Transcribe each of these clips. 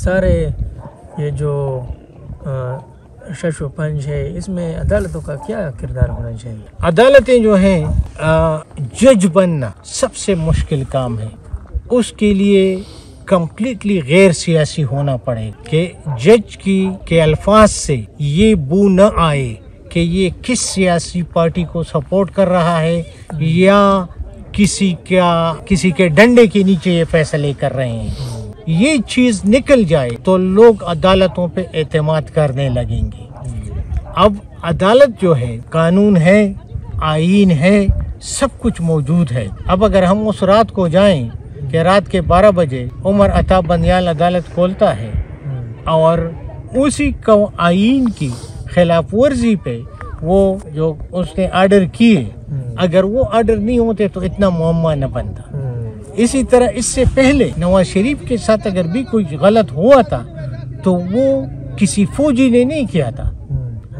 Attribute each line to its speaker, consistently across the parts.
Speaker 1: सारे ये जो शश व पंच है, इसमें अदालतों का क्या किरदार होना चाहिए?
Speaker 2: अदालतें जो हैं, जज बनना सबसे मुश्किल काम है। उसके लिए कंप्लीटली गैर सियासी होना पड़े कि जज के अल्फाज से ये बू न आए कि ये किस सियासी पार्टी को सपोर्ट कर रहा है या किसी के डंडे के नीचे ये फैसले कर रहे हैं। ये चीज़ निकल जाए तो लोग अदालतों पे एतमाद करने लगेंगे। अब अदालत जो है, कानून है, आईन है, सब कुछ मौजूद है। अब अगर हम उस रात को जाएं कि रात के 12 बजे उमर अता बंदियाल अदालत खोलता है और उसी का आईन की खिलाफ वर्जी पे वो जो उसने आर्डर किए, अगर वो आर्डर नहीं होते तो इतना मुअम्मा न बनता। इसी तरह इससे पहले नवाज शरीफ के साथ अगर भी कोई गलत हुआ था तो वो किसी फौजी ने नहीं किया था,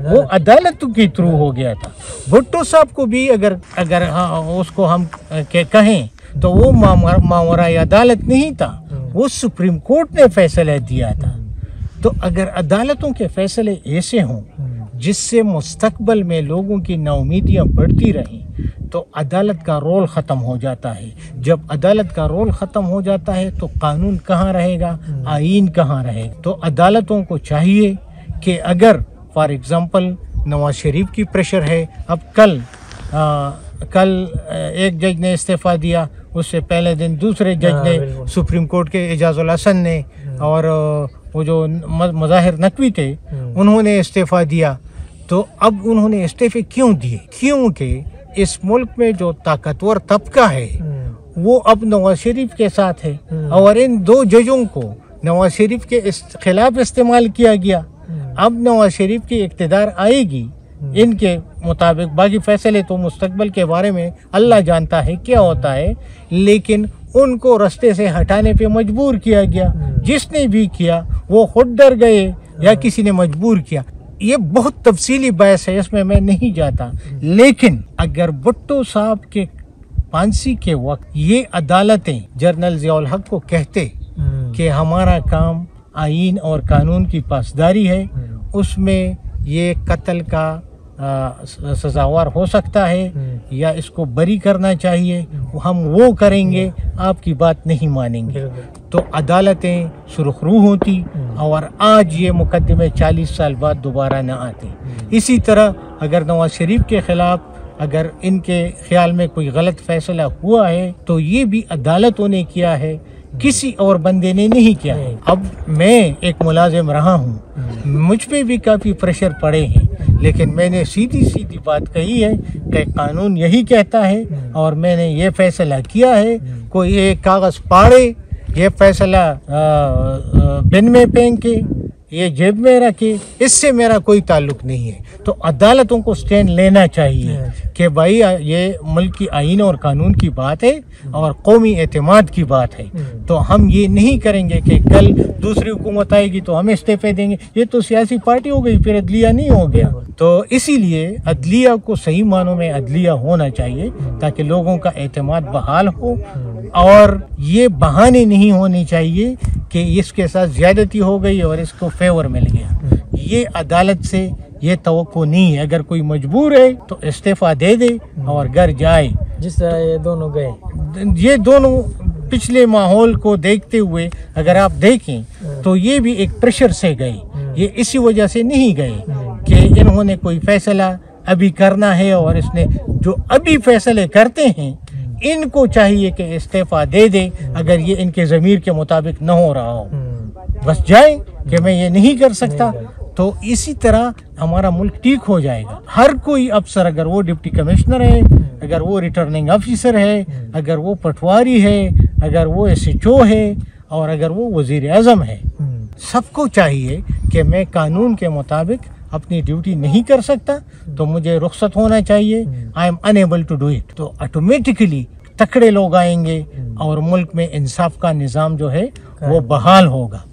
Speaker 2: वो अदालत के थ्रू हो गया था। भुट्टो साहब को भी अगर हाँ उसको हम कहें तो वो मावराई अदालत नहीं था, वो सुप्रीम कोर्ट ने फैसला दिया था। तो अगर अदालतों के फैसले ऐसे हों जिससे मुस्तकबल में लोगों की नाउमीदियाँ बढ़ती रहें तो अदालत का रोल ख़त्म हो जाता है। जब अदालत का रोल ख़त्म हो जाता है तो कानून कहाँ रहेगा, आईन कहाँ रहेगा। तो अदालतों को चाहिए कि अगर फॉर एग्ज़ाम्पल नवाज शरीफ की प्रेशर है, अब कल एक जज ने इस्तीफ़ा दिया, उससे पहले दिन दूसरे जज ने, सुप्रीम कोर्ट के एजाजुल हसन ने, और वो जो मज़ाहिर नकवी थे उन्होंने इस्तीफ़ा दिया। तो अब उन्होंने इस्तीफ़े क्यों दिए? क्योंकि इस मुल्क में जो ताकतवर तबका है वो अब नवाज शरीफ के साथ है और इन दो जजों को नवाज शरीफ के खिलाफ इस्तेमाल किया गया। अब नवाज शरीफ की इक़्तिदार आएगी, इनके मुताबिक बाकी फैसले तो मुस्तकबिल के बारे में अल्लाह जानता है क्या होता है, लेकिन उनको रास्ते से हटाने पे मजबूर किया गया। जिसने भी किया वो खुद डर गए या किसी ने मजबूर किया। ये बहुत तफसीली बहस है, इसमें मैं नहीं जाता। लेकिन अगर भुट्टो साहब के फांसी के वक्त ये अदालतें जनरल ज़ियाउल हक को कहते कि हमारा काम आईन और कानून की पासदारी है, उसमें ये कत्ल का सजावार हो सकता है या इसको बरी करना चाहिए, हम वो करेंगे, आपकी बात नहीं मानेंगे, तो अदालतें सुरखरू होती और आज ये मुकदमे 40 साल बाद दोबारा न आते। इसी तरह अगर नवाज शरीफ के ख़िलाफ़ अगर इनके ख्याल में कोई गलत फैसला हुआ है तो ये भी अदालतों ने किया है, किसी और बंदे ने नहीं किया है। अब मैं एक मुलाजिम रहा हूँ, मुझ पे भी काफ़ी प्रेशर पड़े हैं, लेकिन मैंने सीधी बात कही है कि कानून यही कहता है और मैंने ये फैसला किया है। कोई एक कागज़ पाड़े, ये फैसला बिन में फेंक के ये जेब में रखे, इससे मेरा कोई ताल्लुक नहीं है। तो अदालतों को स्टैंड लेना चाहिए कि भाई ये मुल्क की आईन और कानून की बात है और कौमी एतमाद की बात है। तो हम ये नहीं करेंगे कि कल दूसरी हुकूमत आएगी तो हम इस्तीफे देंगे, ये तो सियासी पार्टी हो गई, फिर अदलिया नहीं हो गया। तो इसीलिए अदलिया को सही मानों में अदलिया होना चाहिए ताकि लोगों का एतमाद बहाल हो और ये बहाने नहीं होने चाहिए कि इसके साथ ज़्यादती हो गई और इसको फेवर मिल गया। ये अदालत से ये तवक्को नहीं है। अगर कोई मजबूर है तो इस्तीफ़ा दे दे और घर जाए।
Speaker 1: जिस तरह ये दोनों गए,
Speaker 2: ये दोनों पिछले माहौल को देखते हुए अगर आप देखें तो ये भी एक प्रेशर से गए। ये इसी वजह से नहीं गए कि इन्होंने कोई फैसला अभी करना है और इसने जो अभी फैसले करते हैं इनको चाहिए कि इस्तीफा दे दे अगर ये इनके ज़मीर के मुताबिक न हो रहा हो, बस जाए कि मैं ये नहीं कर सकता। तो इसी तरह हमारा मुल्क ठीक हो जाएगा। हर कोई अफसर, अगर वो डिप्टी कमिश्नर है, अगर वो रिटर्निंग ऑफिसर है, अगर वो पटवारी है, अगर वो SHO है और अगर वो वज़ीर आज़म है, सबको चाहिए कि मैं कानून के मुताबिक अपनी ड्यूटी नहीं कर सकता तो मुझे रुख्सत होना चाहिए, I am unable to do it. तो ऑटोमेटिकली तकड़े लोग आएंगे और मुल्क में इंसाफ का निज़ाम जो है वो बहाल होगा।